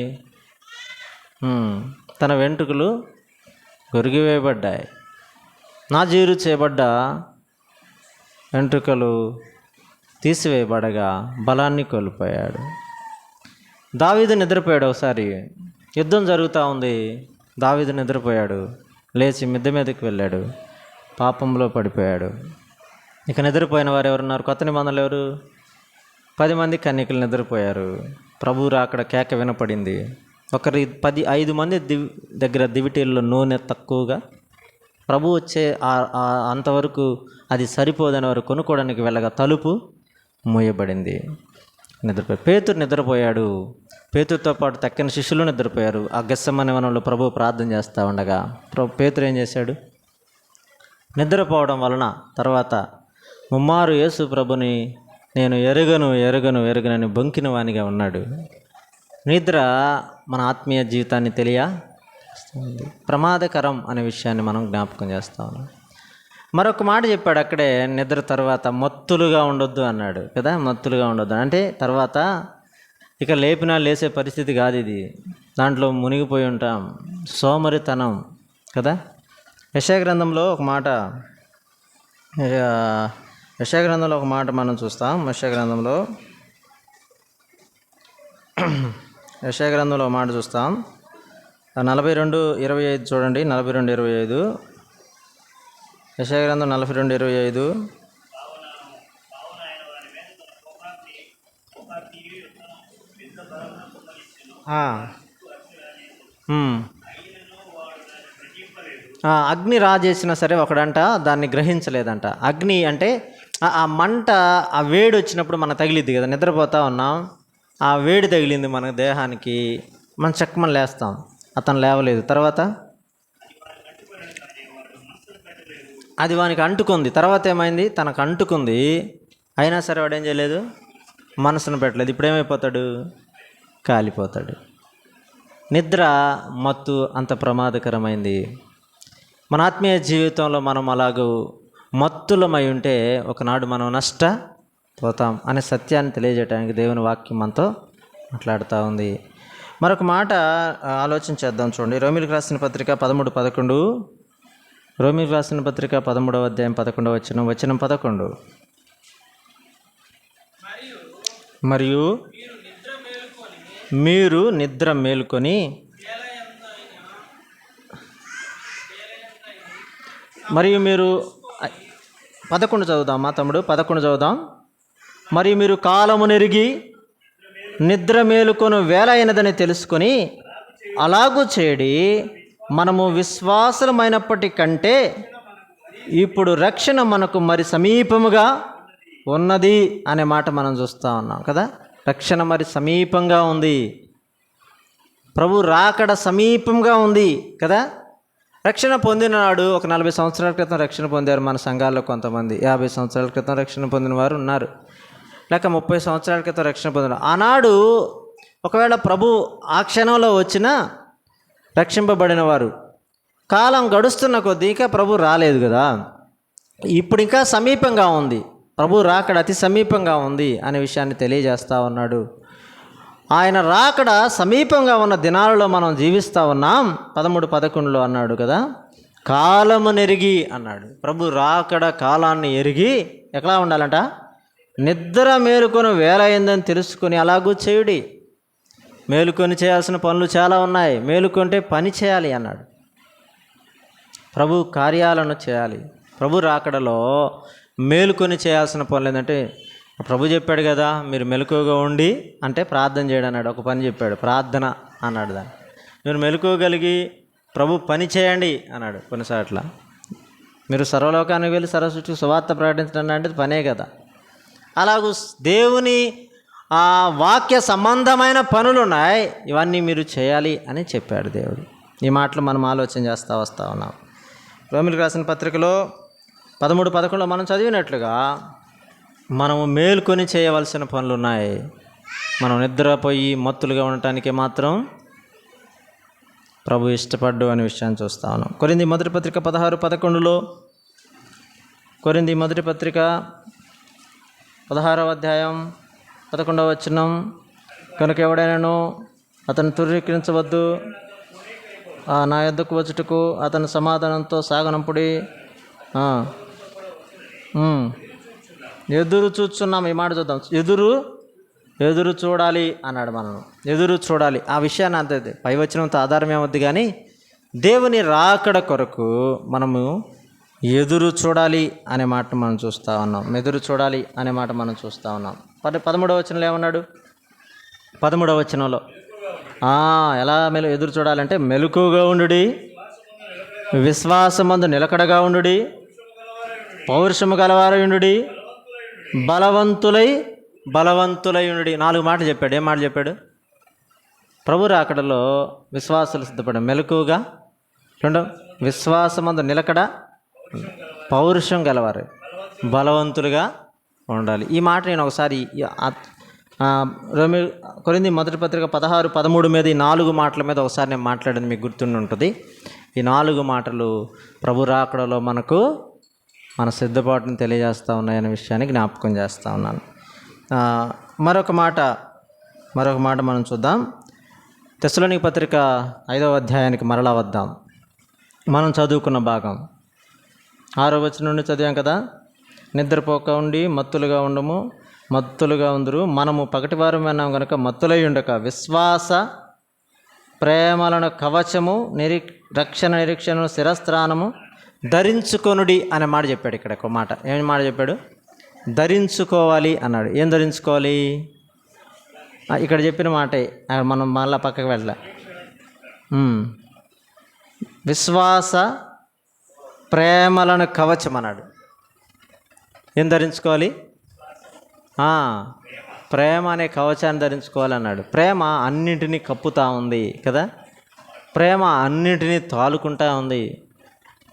తన వెంట్రుకలు గొరిగివేయబడ్డాయి. నాజీరు చేయబడ్డ వెంట్రుకలు తీసివేయబడగా బలాన్ని కోల్పోయాడు. దావీదు నిద్రపోయాడు. ఒకసారి యుద్ధం జరుగుతూ ఉంది, దావీదు నిద్రపోయాడు. లేచి మిద్దె మీదకి వెళ్ళాడు, పాపంలో పడిపోయాడు. ఇక నిద్రపోయిన వారు ఎవరున్నారు? కొత్త నిబంధనలు ఎవరు? 10 మంది కన్యకలు నిద్రపోయారు. ప్రభు రాకడ కేక వినపడింది. 5 మంది దగ్గర దివిటీల్లో నూనె తక్కువగా, ప్రభు వచ్చే అంతవరకు అది సరిపోదని వారు కొనుక్కోవడానికి వెళ్ళగా తలుపు మూయబడింది. పేతురు నిద్రపోయాడు. పేతురుతో పాటు తక్కిన శిష్యులు నిద్రపోయారు. ఆ గెత్సేమనే వనంలో ప్రభు ప్రార్థన చేస్తూ ఉండగా పేతురు ఏం చేశాడు? నిద్రపోవడం వలన తర్వాత ముమ్మారు యేసు ప్రభుని నేను ఎరగనని బొంకిన వానిగా ఉన్నాడు. నిద్ర మన ఆత్మీయ జీవితాన్ని ప్రమాదకరం అనే విషయాన్ని మనం జ్ఞాపకం చేస్తా ఉన్నాం. మరొక మాట చెప్పాడు అక్కడే, నిద్ర తర్వాత మత్తులుగా ఉండొద్దు అన్నాడు కదా. మత్తులుగా ఉండొద్దు అంటే తర్వాత ఇక లేపినా లేసే పరిస్థితి కాదు ఇది, దాంట్లో మునిగిపోయి ఉంటాం, సోమరితనం కదా. యెషయా గ్రంథంలో ఒక మాట మనం చూస్తాం. యెషయా గ్రంథంలో ఒక మాట చూస్తాం. 42:25 చూడండి. 42:25 యెషయా గ్రంథం 42:25. అగ్ని రాజేసినా సరే ఒకడంట దాన్ని గ్రహించలేదంట. అగ్ని అంటే ఆ మంట, ఆ వేడి వచ్చినప్పుడు మనకు తగిలిద్ది కదా, నిద్రపోతూ ఉన్నాం, ఆ వేడి తగిలింది మన దేహానికి, మనం చక్కమని లేస్తాం. అతను లేవలేదు. తర్వాత అది వానికి అంటుకుంది. తర్వాత ఏమైంది? తనకు అంటుకుంది, అయినా సరే వాడు ఏం చేయలేదు, మనసును పెట్టలేదు. ఇప్పుడు ఏమైపోతాడు? కాలిపోతాడు. నిద్ర మత్తు అంత ప్రమాదకరమైంది. మన ఆత్మీయ జీవితంలో మనం అలాగూ మత్తులమై ఉంటే ఒకనాడు మనం నష్టపోతాం అనే సత్యాన్ని తెలియజేయడానికి దేవుని వాక్యం మనతో మాట్లాడుతూ ఉంది. మరొక మాట ఆలోచించేద్దాం. చూడండి, రోమీయులకు రాసిన పత్రిక 13:11. రోమీయులకు రాసిన పత్రిక 13వ అధ్యాయం 11వ వచనం 11. మరియు మీరు నిద్ర మేలుకొని మరియు మీరు 11 చదువుదామా తమ్ముడు? 11 చదువుదాం. మరియు మీరు కాలము నెరిగి నిద్ర మేలుకొను వేళ అయినదని తెలుసుకొని అలాగూ చేయడి, మనము విశ్వాసులమైనప్పటికంటే ఇప్పుడు రక్షణ మనకు మరి సమీపముగా ఉన్నది అనే మాట మనం చూస్తూ ఉన్నాం కదా. రక్షణ మరి సమీపంగా ఉంది, ప్రభు రాకడ సమీపంగా ఉంది కదా. రక్షణ పొందిన నాడు ఒక 40 సంవత్సరాల క్రితం రక్షణ పొందారు మన సంఘాల్లో కొంతమంది, 50 సంవత్సరాల క్రితం రక్షణ పొందిన వారు ఉన్నారు, లేక 30 సంవత్సరాల క్రితం రక్షణ పొందిన. ఆనాడు ఒకవేళ ప్రభు ఆ క్షణంలో వచ్చినా రక్షింపబడిన వారు, కాలం గడుస్తున్న కొద్దీ ఇంకా ప్రభు రాలేదు కదా, ఇప్పుడు ఇంకా సమీపంగా ఉంది, ప్రభు రాకడ అతి సమీపంగా ఉంది అనే విషయాన్ని తెలియజేస్తూ ఉన్నాడు. ఆయన రాకడ సమీపంగా ఉన్న దినాలలో మనం జీవిస్తూ ఉన్నాం. 13:11 అన్నాడు కదా, కాలము నెరిగి అన్నాడు. ప్రభు రాకడ కాలాన్ని ఎరిగి ఎట్లా ఉండాలంట? నిద్ర మేలుకొని వేళ అయిందని తెలుసుకొని అలాగూ చేయుడి. మేలుకొని చేయాల్సిన పనులు చాలా ఉన్నాయి. మేలుకొంటే పని చేయాలి అన్నాడు. ప్రభు కార్యాలను చేయాలి. ప్రభు రాకడలో మేలుకొని చేయాల్సిన పనులు ఏంటంటే, ప్రభు చెప్పాడు కదా, మీరు మెలకువగా ఉండి అంటే ప్రార్థన చేయడం అన్నాడు. ఒక పని చెప్పాడు, ప్రార్థన అన్నాడు. దాన్ని మీరు మెలకువగలిగి ప్రభు పని చేయండి అన్నాడు. కొన్నిసార్లు మీరు సర్వలోకానికి వెళ్ళి సర్వసృష్టికి సువార్త ప్రకటించడం అంటే పనే కదా. అలాగూ దేవుని వాక్య సంబంధమైన పనులు ఉన్నాయి, ఇవన్నీ మీరు చేయాలి అని చెప్పాడు దేవుడు. ఈ మాటలు మనం ఆలోచన చేస్తూ వస్తూ ఉన్నాం. రోమిలకు రాసిన పత్రికలో 13:11 మనం చదివినట్లుగా మనము మేలుకొని చేయవలసిన పనులు ఉన్నాయి. మనం నిద్రపోయి మత్తులుగా ఉండటానికి మాత్రం ప్రభు ఇష్టపడ్డు అనే విషయాన్ని చూస్తా ఉన్నాం. కొరింథీ మొదటి పత్రిక 16:11 కొరింథీ మొదటి పత్రిక 16వ అధ్యాయం 11వ వచనం, కనుక ఎవడైనాను అతను తుర్రీకరించవద్దు, నా యొద్దకు వచ్చుటకు అతను సమాధానంతో సాగనంపుడి. ఎదురు చూస్తున్నాం. ఈ మాట చూద్దాం. ఎదురు చూడాలి అన్నాడు. మనం ఎదురు చూడాలి. ఆ విషయాన్ని అంతే పై వచనంతో ఆధారం ఏమవుద్ది, కానీ దేవుని రాకడ కొరకు మనము ఎదురు చూడాలి అనే మాట మనం చూస్తూ ఉన్నాం. ఎదురు చూడాలి అనే మాట మనం చూస్తూ ఉన్నాం. 13వ వచనంలో ఏమన్నాడు? 13వ వచనంలో ఎలా ఎదురు చూడాలంటే, మెలకువగా ఉండుడి, విశ్వాసమందు నిలకడగా ఉండుడి, పౌరుషము గలవారై ఉండుడి, బలవంతులై ఉండుడి. 4 మాటలు చెప్పాడు. ఏం మాట చెప్పాడు? ప్రభు రాకడలో విశ్వాసులు సిద్ధపడ మెలకువగా, విశ్వాసమందు నిలకడ, పౌరుషం గలవారు, బలవంతులుగా ఉండాలి. ఈ మాట నేను ఒకసారి కొరింథీ మొదటి పత్రిక 16-13 మీద ఈ 4 మాటల మీద ఒకసారి నేను మాట్లాడింది మీకు గుర్తుండి ఉంటుంది. ఈ 4 మాటలు ప్రభు రాకడలో మనకు మన సిద్ధపాటును తెలియజేస్తూ ఉన్నాయనే విషయాన్ని జ్ఞాపకం చేస్తూ ఉన్నాను. మరొక మాట మనం చూద్దాం. తెస్సలోనిక పత్రిక 5వ అధ్యాయానికి మరలా వద్దాం. మనం చదువుకున్న భాగం 6వ వచనం నుండి చదివాం కదా. నిద్రపోక ఉండి మత్తులుగా ఉందరు, మనము పగటివారం విన్నాం కనుక మత్తులై ఉండక విశ్వాస ప్రేమలను కవచము రక్షణ నిరీక్షణను శిరస్త్రానము ధరించుకొనుడి అనే మాట చెప్పాడు. ఇక్కడ ఒక మాట ఏమి మాట చెప్పాడు? ధరించుకోవాలి అన్నాడు. ఏం ధరించుకోవాలి? ఇక్కడ చెప్పిన మాటే మనం మళ్ళా పక్కకు వెళ్ళా. విశ్వాస ప్రేమలను కవచం అన్నాడు. ఏం ధరించుకోవాలి? ప్రేమ అనే కవచాన్ని ధరించుకోవాలన్నాడు. ప్రేమ అన్నింటినీ కప్పుతూ ఉంది కదా. ప్రేమ అన్నింటినీ తాలుకుంటా ఉంది.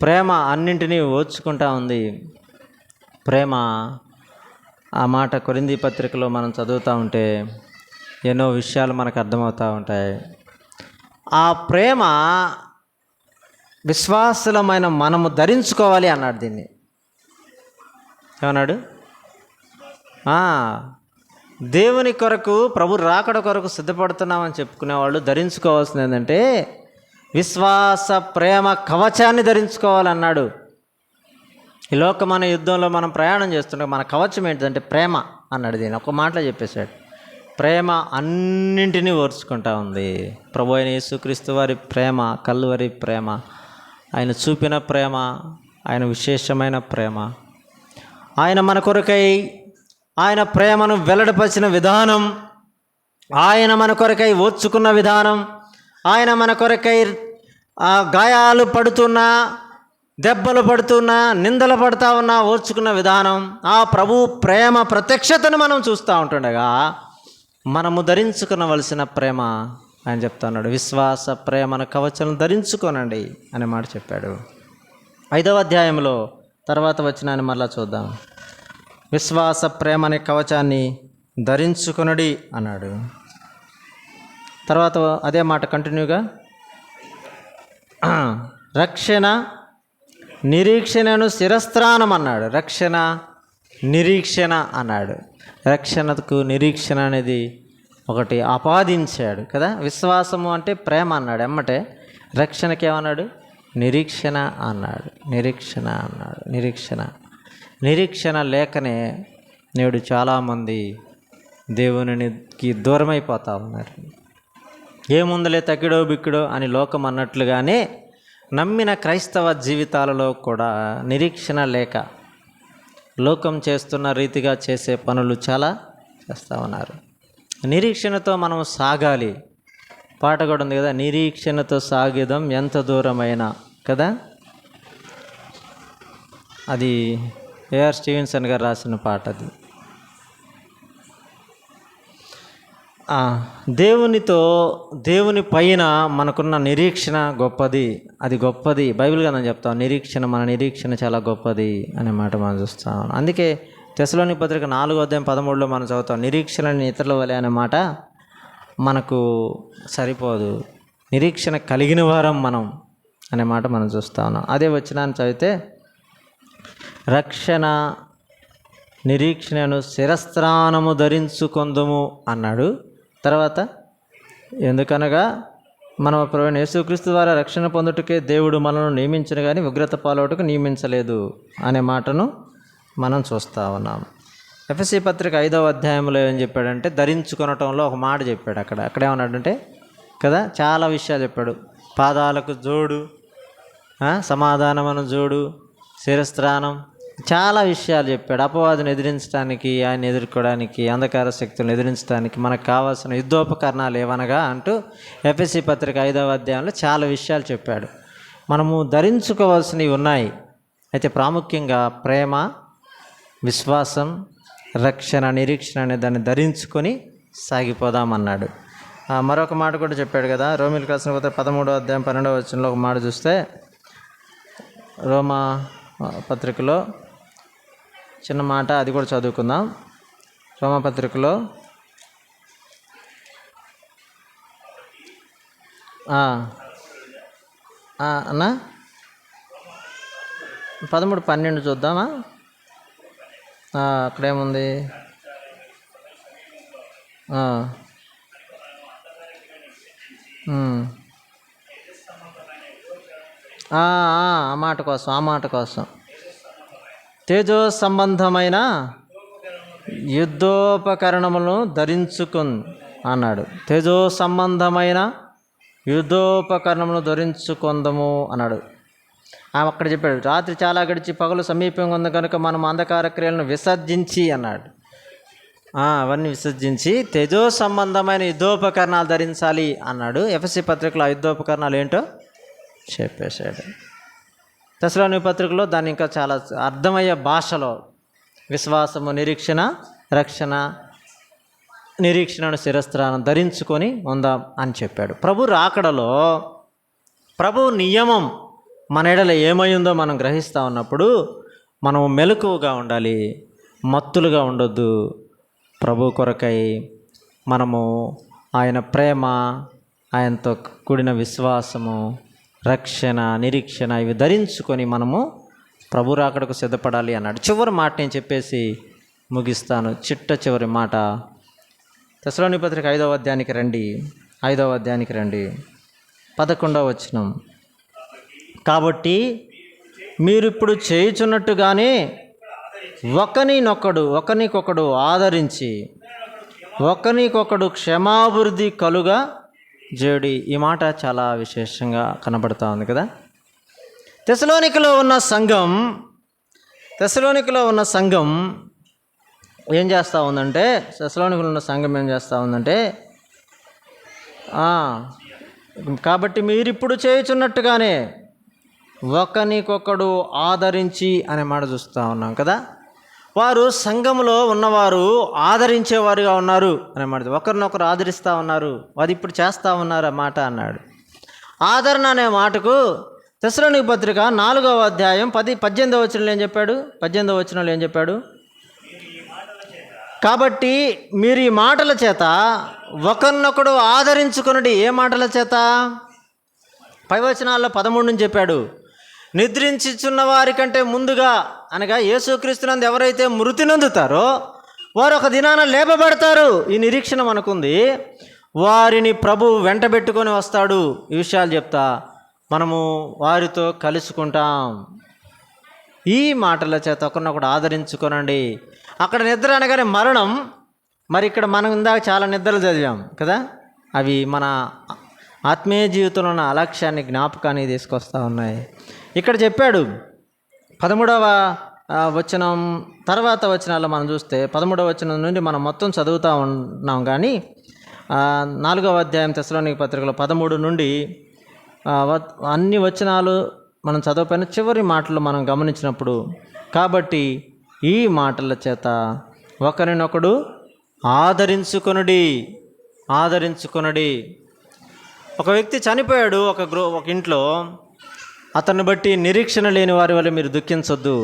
ప్రేమ అన్నింటినీ ఓర్చుకుంటా ఉంది. ప్రేమ ఆ మాట కొరింథీ పత్రికలో మనం చదువుతూ ఉంటే ఎన్నో విషయాలు మనకు అర్థమవుతూ ఉంటాయి. ఆ ప్రేమ విశ్వాసులమైన మనము ధరించుకోవాలి అన్నాడు. దీన్ని ఏమన్నాడు? దేవుని కొరకు, ప్రభు రాకడ కొరకు సిద్ధపడుతున్నామని చెప్పుకునేవాళ్ళు ధరించుకోవాల్సింది ఏంటంటే విశ్వాస ప్రేమ కవచాన్ని ధరించుకోవాలన్నాడు. ఈ లోకమైన యుద్ధంలో మనం ప్రయాణం చేస్తుంటే మన కవచం ఏంటిదంటే ప్రేమ అన్నాడు. దీన్ని ఒక మాటలో చెప్పేశాడు. ప్రేమ అన్నింటినీ ఓర్చుకుంటా ఉంది. ప్రభు అయిన యేసుక్రీస్తు వారి ప్రేమ, కల్వరి ప్రేమ, ఆయన చూపిన ప్రేమ, ఆయన విశేషమైన ప్రేమ, ఆయన మన కొరకై ఆయన ప్రేమను వెల్లడిపరిచిన విధానం, ఆయన మన కొరకై ఓర్చుకున్న విధానం, ఆయన మన కొరకై గాయాలు పడుతున్నా, దెబ్బలు పడుతున్నా, నిందలు పడుతూ ఉన్నా ఓర్చుకున్న విధానం, ఆ ప్రభు ప్రేమ ప్రత్యక్షతను మనం చూస్తూ ఉంటుండగా మనము ధరించుకునవలసిన ప్రేమ ఆయన చెప్తా ఉన్నాడు. విశ్వాస ప్రేమను కవచం ధరించుకోనండి అనే మాట చెప్పాడు. 5వ అధ్యాయంలో తర్వాత వచనాన్ని మరలా చూద్దాం. విశ్వాస ప్రేమ అనే కవచాన్ని ధరించుకొనడి అన్నాడు. తర్వాత అదే మాట కంటిన్యూగా రక్షణ నిరీక్షణను శిరస్త్రానం అన్నాడు. రక్షణ నిరీక్షణ అన్నాడు. రక్షణకు నిరీక్షణ అనేది ఒకటి ఆపాదించాడు కదా. విశ్వాసము అంటే ప్రేమ అన్నాడు. ఎమ్మటే రక్షణకి ఏమన్నాడు? నిరీక్షణ అన్నాడు. నిరీక్షణ లేకనే నేడు చాలామంది దేవునికి దూరమైపోతూ ఉన్నారు. ఏముందలే తక్కిడో బిక్కిడో అని లోకం అన్నట్లుగానే నమ్మిన క్రైస్తవ జీవితాలలో కూడా నిరీక్షణ లేక లోకం చేస్తున్న రీతిగా చేసే పనులు చాలా చేస్తూ ఉన్నారు. నిరీక్షణతో మనం సాగాలి. పాట కూడా ఉంది కదా, నిరీక్షణతో సాగిదం ఎంత దూరమైనా కదా. అది ఏఆర్ స్టీవెన్సన్ గారు రాసిన పాట అది. దేవుని పైన మనకున్న నిరీక్షణ గొప్పది. అది గొప్పది. బైబిల్గా నేను చెప్తాను, నిరీక్షణ, మన నిరీక్షణ చాలా గొప్పది అనే మాట మనం చూస్తాం. అందుకే తెస్సలోనిక పత్రిక 4:13 మనం చదువుతాం, నిరీక్షణని ఇతరుల వలె అనే మాట మనకు సరిపోదు, నిరీక్షణ కలిగిన వారం మనం అనే మాట మనం చూస్తా ఉన్నాం. అదే వచనాన్ని చదివితే, రక్షణ నిరీక్షణను శిరస్త్రాణము ధరించుకొందుము అన్నాడు. తర్వాత, ఎందుకనగా మనం ప్రభువైన యేసుక్రీస్తు ద్వారా రక్షణ పొందుటకే దేవుడు మనను నియమించిన కానీ ఉగ్రత పాలవుటకు నియమించలేదు అనే మాటను మనం చూస్తూ ఉన్నాం. ఎఫెసీ పత్రిక 5వ అధ్యాయంలో ఏం చెప్పాడంటే, ధరించుకొనటంలో ఒక మాట చెప్పాడు. అక్కడేమన్నాడంటే కదా, చాలా విషయాలు చెప్పాడు. పాదాలకు జోడు, సమాధానమును జోడు, శిరస్త్రాణం, చాలా విషయాలు చెప్పాడు. అపవాదిని ఎదిరించడానికి, ఆయన ఎదుర్కోవడానికి, అంధకార శక్తులను ఎదిరించడానికి మనకు కావాల్సిన యుద్ధోపకరణాలు ఏవనగా అంటూ ఎఫెసీ పత్రిక 5వ అధ్యాయంలో చాలా విషయాలు చెప్పాడు. మనము ధరించుకోవాల్సినవి ఉన్నాయి. అయితే ప్రాముఖ్యంగా ప్రేమ, విశ్వాసం, రక్షణ, నిరీక్షణ అనే దాన్ని ధరించుకొని సాగిపోదామన్నాడు. మరొక మాట కూడా చెప్పాడు కదా, రోమీయులకు రాసిన పత్రిక 13వ అధ్యాయం 12వ వచనంలో ఒక మాట చూస్తే, రోమా పత్రికలో చిన్న మాట, అది కూడా చదువుకుందాం. రోమా పత్రికలో అన్నా 13:12 చూద్దామా? అక్కడేముంది? ఆ మాట కోసం తేజో సంబంధమైన యుద్ధోపకరణములను ధరించుకుని అన్నాడు. తేజో సంబంధమైన యుద్ధోపకరణములను ధరించుకుందాము అన్నాడు. అక్కడ చెప్పాడు, రాత్రి చాలా గడిచి పగలు సమీపంగా ఉంది కనుక మనం అంధకార క్రియలను విసర్జించి అన్నాడు. అవన్నీ విసర్జించి తేజో సంబంధమైన యుద్ధోపకరణాలు ధరించాలి అన్నాడు. ఎఫెసీ పత్రికలో ఆ యుద్ధోపకరణాలు ఏంటో చెప్పేశాడు. తెస్సలోనిక పత్రికలో దాన్ని ఇంకా చాలా అర్థమయ్యే భాషలో విశ్వాసము, నిరీక్షణ, రక్షణ, నిరీక్షణను శిరస్త్రానం ధరించుకొని ఉందాం అని చెప్పాడు. ప్రభు రాకడలో ప్రభు నియమం మన ఎడల ఏమైందో మనం గ్రహిస్తూ ఉన్నప్పుడు మనము మెలకువగా ఉండాలి, మత్తులుగా ఉండొద్దు. ప్రభు కొరకై మనము ఆయన ప్రేమ, ఆయనతో కూడిన విశ్వాసము, రక్షణ, నిరీక్షణ ఇవి ధరించుకొని మనము ప్రభు రాకడకు సిద్ధపడాలి అన్నాడు. చివరి మాట నేను చెప్పేసి ముగిస్తాను. చివరి మాట తెస్సలోనిక పత్రిక 5వ అధ్యాయానికి రండి. 11వ వచనం. కాబట్టి మీరిప్పుడు చేయుచున్నట్టుగానే ఒకనికొకడు ఆదరించి ఒకనికొకడు క్షమాభివృద్ధి కలుగా చేయుడి. ఈ మాట చాలా విశేషంగా కనబడుతూ ఉంది కదా. తెస్సలోనికలో ఉన్న సంఘం ఏం చేస్తూ ఉందంటే, కాబట్టి మీరిప్పుడు చేయుచున్నట్టుగానే ఒకనికొకడు ఆదరించి అనే మాట చూస్తూ ఉన్నాం కదా. వారు సంఘంలో ఉన్నవారు ఆదరించేవారుగా ఉన్నారు అనే మాట, ఒకరినొకరు ఆదరిస్తూ ఉన్నారు, అది ఇప్పుడు చేస్తూ ఉన్నారు ఆ మాట అన్నాడు. ఆదరణ అనే మాటకు తెస్సలోనిక పత్రిక 4వ అధ్యాయం 18వ వచనంలో ఏం చెప్పాడు? కాబట్టి మీరు ఈ మాటల చేత ఒకరినొకడు ఆదరించుకొనుడి. ఏ మాటల చేత? పై వచనాల్లో 13 నుంచి చెప్పాడు, నిద్రించుచున్న వారి కంటే ముందుగా, అనగా యేసుక్రీస్తునందు ఎవరైతే మృతి నొందుతారో వారు ఒక దినాన లేపబడతారు. ఈ నిరీక్షణ మనకుంది. వారిని ప్రభు వెంటబెట్టుకొని వస్తాడు. ఈ విషయాలు చెప్తా మనము వారితో కలుసుకుంటాం. ఈ మాటల చేత ఒకరినొకడు ఆదరించుకోనండి. అక్కడ నిద్ర అనగానే మరణం. మరి ఇక్కడ మనం ఇందాక చాలా నిద్రలు చదివాం కదా, అవి మన ఆత్మీయ జీవితంలో ఉన్న అలక్ష్యాన్ని, జ్ఞాపకాన్ని తీసుకొస్తూ ఉన్నాయి. ఇక్కడ చెప్పాడు 13వ వచనం తర్వాత వచనాల్లో మనం చూస్తే 13వ వచనం నుండి మనం మొత్తం చదువుతూ ఉన్నాం. కానీ 4వ అధ్యాయం తెస్సలోనికీ పత్రికలో 13 నుండి అన్ని వచనాలు మనం చదవకపోయిన చివరి మాటలు మనం గమనించినప్పుడు, కాబట్టి ఈ మాటల చేత ఒకరినొకడు ఆదరించుకొనుడి. ఒక వ్యక్తి చనిపోయాడు ఒక ఇంట్లో, అతన్ని బట్టి నిరీక్షణ లేని వారి వల్ల మీరు దుఃఖించొద్దు.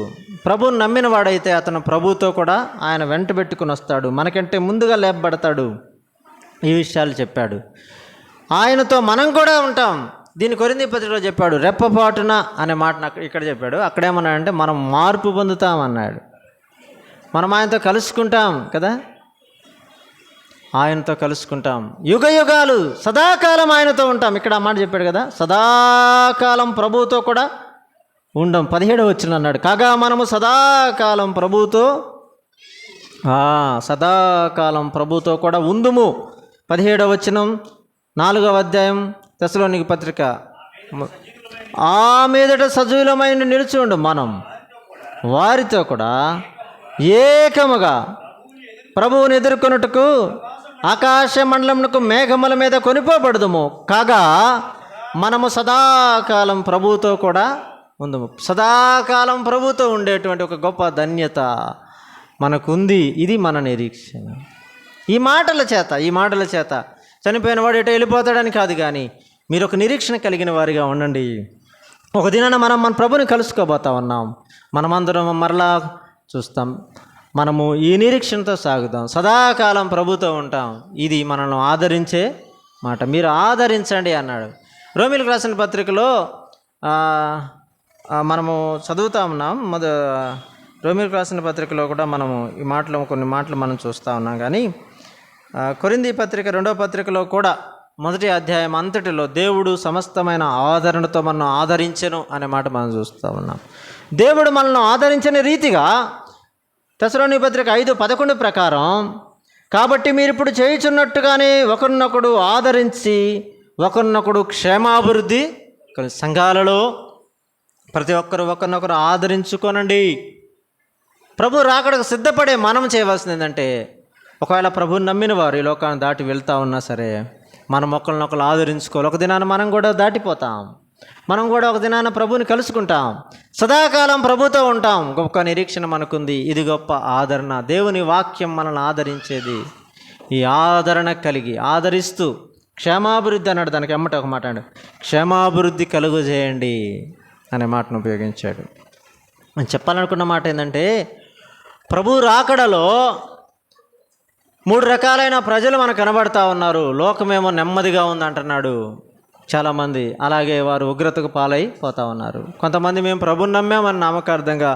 ప్రభువుని నమ్మిన వాడైతే అతను ప్రభువుతో కూడా ఆయన వెంట పెట్టుకుని వస్తాడు, మనకంటే ముందుగా లేపబడతాడు. ఈ విషయాలు చెప్పాడు. ఆయనతో మనం కూడా ఉంటాం. దీని కొరింథీ పత్రికలో చెప్పాడు, రెప్పపాటున అనే మాటను ఇక్కడ చెప్పాడు. అక్కడేమన్నాడంటే మనం మార్పు పొందుతాం అన్నాడు. మనం ఆయనతో కలుసుకుంటాం కదా, ఆయనతో కలుసుకుంటాం, యుగ యుగాలు సదాకాలం ఆయనతో ఉంటాం. ఇక్కడ ఆ మాట చెప్పాడు కదా, సదాకాలం ప్రభువుతో కూడా ఉండం. 17వ వచనం అన్నాడు, కాగా మనము సదాకాలం ప్రభువుతో కూడా ఉందుము. 17వ వచనం 4వ అధ్యాయం తెస్సలోనికీ పత్రిక, ఆ మీదట సజీవులమైన నిలిచి ఉండు, మనం వారితో కూడా ఏకముగా ప్రభువుని ఎదుర్కొనుటకు ఆకాశ మండలమునకు మేఘముల మీద కొనిపోబడదుము. కాగా మనము సదాకాలం ప్రభువుతో కూడా ఉందుము. సదాకాలం ప్రభువుతో ఉండేటువంటి ఒక గొప్ప ధన్యత మనకుంది. ఇది మన నిరీక్షణ. ఈ మాటల చేత చనిపోయిన వాడు ఎటో వెళ్ళిపోతాడని కాదు, కానీ మీరు ఒక నిరీక్షణ కలిగిన వారిగా ఉండండి. ఒక దినాన మనం మన ప్రభుని కలుసుకోబోతా ఉన్నాం. మనమందరం మరలా చూస్తాం. మనము ఈ నిరీక్షణతో సాగుదాం, సదాకాలం ప్రభుతో ఉంటాం. ఇది మనల్ని ఆదరించే మాట. మీరు ఆదరించండి అన్నాడు. రోమీయులకు రాసిన పత్రికలో మనము చదువుతా ఉన్నాం. రోమీయులకు రాసిన పత్రికలో కూడా మనము ఈ కొన్ని మాటలు మనం చూస్తూ ఉన్నాం. కానీ కొరింథీ పత్రిక 2వ పత్రికలో కూడా 1వ అధ్యాయం అంతటిలో దేవుడు సమస్తమైన ఆదరణతో మనల్ని ఆదరించెను అనే మాట మనం చూస్తూ ఉన్నాం. దేవుడు మనల్ని ఆదరించిన రీతిగా తెస్సలోనికీ పత్రిక 5:11 ప్రకారం, కాబట్టి మీరు ఇప్పుడు చేయుచున్నట్టుగానే ఒకరినొకడు ఆదరించి ఒకరినొకడు క్షేమాభివృద్ధి, సంఘాలలో ప్రతి ఒక్కరు ఒకరినొకరు ఆదరించుకోనండి. ప్రభు రాకడకు సిద్ధపడే మనం చేయవలసింది ఏంటంటే, ఒకవేళ ప్రభుని నమ్మిన వారు ఈ లోకాన్ని దాటి వెళ్తూ ఉన్నా సరే, మనం ఒకరినొకరు ఆదరించుకోవాలి. ఒక దినాన మనం కూడా దాటిపోతాం. మనం కూడా ఒక దినాన ప్రభుని కలుసుకుంటాం. సదాకాలం ప్రభుతో ఉంటాం. గొప్ప నిరీక్షణ మనకుంది. ఇది గొప్ప ఆదరణ. దేవుని వాక్యం మనల్ని ఆదరించేది. ఈ ఆదరణ కలిగి ఆదరిస్తూ క్షేమాభివృద్ధి అన్నాడు. దానికి ఎమ్మట ఒక మాట అండి, క్షేమాభివృద్ధి కలుగు చేయండి అనే మాటను ఉపయోగించాడు. నేను చెప్పాలనుకున్న మాట ఏంటంటే, ప్రభు రాకడలో 3 రకాలైన ప్రజలు మనకు కనబడతా ఉన్నారు. లోకమేమో నెమ్మదిగా ఉందంటున్నాడు చాలామంది, అలాగే వారు ఉగ్రతకు పాలైపోతూ ఉన్నారు. కొంతమంది మేము ప్రభుని నమ్మామని నామకార్థంగా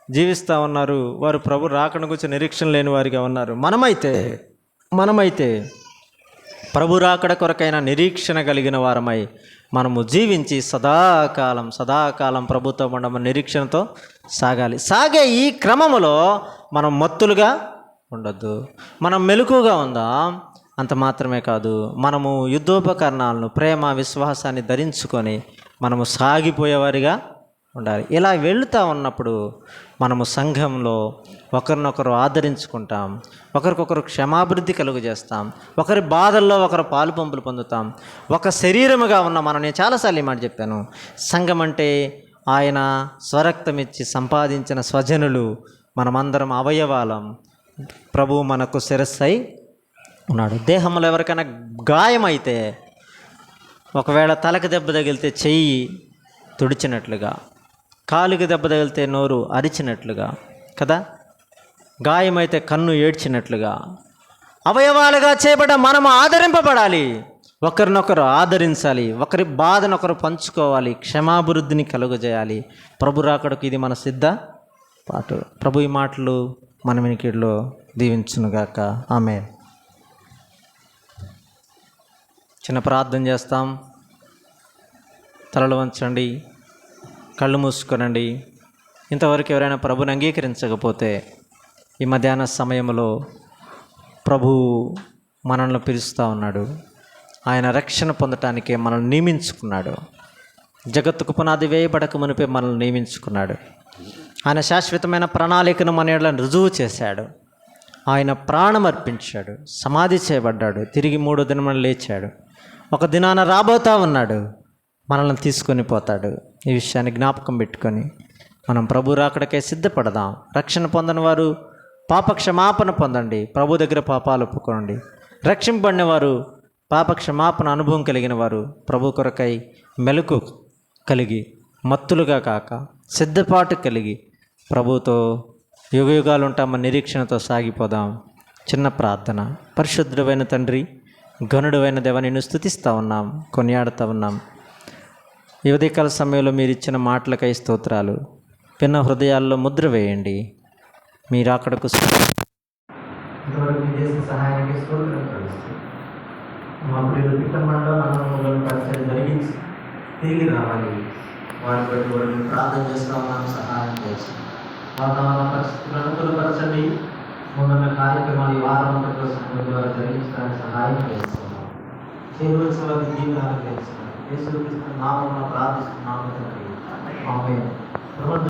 జీవిస్తూ ఉన్నారు. వారు ప్రభు రాకడ గురించి నిరీక్షణ లేని వారిగా ఉన్నారు. మనమైతే ప్రభు రాకడ కొరకైన నిరీక్షణ కలిగిన వారమై మనము జీవించి సదాకాలం ప్రభుతో ఉండమని నిరీక్షణతో సాగే ఈ క్రమములో మనం మత్తులుగా ఉండొద్దు. మనం మెలకుగా ఉందాం. అంత మాత్రమే కాదు, మనము యుద్ధోపకరణాలను, ప్రేమ, విశ్వాసాన్ని ధరించుకొని మనము సాగిపోయేవారిగా ఉండాలి. ఇలా వెళుతూ ఉన్నప్పుడు మనము సంఘంలో ఒకరినొకరు ఆదరించుకుంటాం, ఒకరికొకరు క్షమాభివృద్ధి కలుగు చేస్తాం, ఒకరి బాధల్లో ఒకరు పాలు పంపులు పొందుతాం. ఒక శరీరముగా ఉన్న నేను చాలాసార్లు ఈ మాట చెప్పాను, సంఘం అంటే ఆయన స్వరక్తమిచ్చి సంపాదించిన స్వజనులు, మనమందరం అవయవాలం. ప్రభువు మనకు శిరస్సై ఉన్నాడు. దేహంలో ఎవరికైనా గాయమైతే, ఒకవేళ తలకు దెబ్బ తగిలితే చెయ్యి తుడిచినట్లుగా, కాలుకి దెబ్బ తగిలితే నోరు అరిచినట్లుగా కదా, గాయమైతే కన్ను ఏడ్చినట్లుగా అవయవాలుగా చేయబడ్డ మనము ఆదరింపబడాలి. ఒకరినొకరు ఆదరించాలి, ఒకరి బాధను ఒకరు పంచుకోవాలి, క్షమాభివృద్ధిని కలుగజేయాలి. ప్రభు రాకడకు ఇది మన సిద్ధ పాటు. ప్రభు ఈ మాటలు మన వినికిడిలో దీవించునుగాక. ఆమేన్. చిన్న ప్రార్థన చేస్తాం. తలలు వంచండి, కళ్ళు మూసుకోనండి. ఇంతవరకు ఎవరైనా ప్రభుని అంగీకరించకపోతే ఈ మధ్యాహ్న సమయంలో ప్రభు మనల్ని పిలుస్తూ ఉన్నాడు. ఆయన రక్షణ పొందటానికే మనల్ని నియమించుకున్నాడు. జగత్తుకు పునాది వేయబడక మునిపే మనల్ని నియమించుకున్నాడు. ఆయన శాశ్వతమైన ప్రణాళికను మన ఎడల రుజువు చేశాడు. ఆయన ప్రాణం అర్పించాడు, సమాధి చేయబడ్డాడు, తిరిగి 3వ దినమున లేచాడు. ఒక దినాన రాబోతా ఉన్నాడు, మనల్ని తీసుకొని పోతాడు. ఈ విషయాన్ని జ్ఞాపకం పెట్టుకొని మనం ప్రభు రాకడకే సిద్ధపడదాం. రక్షణ పొందని వారు పాప క్షమాపణ పొందండి, ప్రభు దగ్గర పాపాలు ఒప్పుకోండి. రక్షింపబడిన వారు పాప క్షమాపణ అనుభవం కలిగిన వారు ప్రభు కొరకై మెలకు కలిగి మత్తులుగా కాక సిద్ధపాటు కలిగి ప్రభుతో యుగయుగాలు ఉంటామని నిరీక్షణతో సాగిపోదాం. చిన్న ప్రార్థన. పరిశుద్ధుడైన తండ్రి, ఘనుడైన దేవ, నిన్ను స్తుతిస్తూ ఉన్నాం, కొనియాడుతూ ఉన్నాం. ఈ ఉదయకాల సమయంలో మీరు ఇచ్చిన మాటలకై స్తోత్రాలు. విన్న హృదయాల్లో ముద్ర వేయండి. మీరు అక్కడకు సహాయానికి స్తోత్రం కలుస్తుంది. మా ప్రియులు పిట్టమండలో నన్ను పరిచయం జరిగించి తిరిగి రావాలి. వారి బట్టి వారిని ప్రార్థన చేస్తూ ఉన్నాను, సహాయం చేస్తాం. వాతావరణ పరిస్థితులను అనుకూలపరచండి. ముందున్న కార్యక్రమాలు ఈ వారం అంతా కోసం ద్వారా జరిగించడానికి సహాయం చేస్తున్నాం. చేయవలసిన వారి జీవనాలు చేస్తున్నాం. యేసుక్రీస్తు నామమున ప్రార్థిస్తున్నాము తండ్రి. ఆమేన్.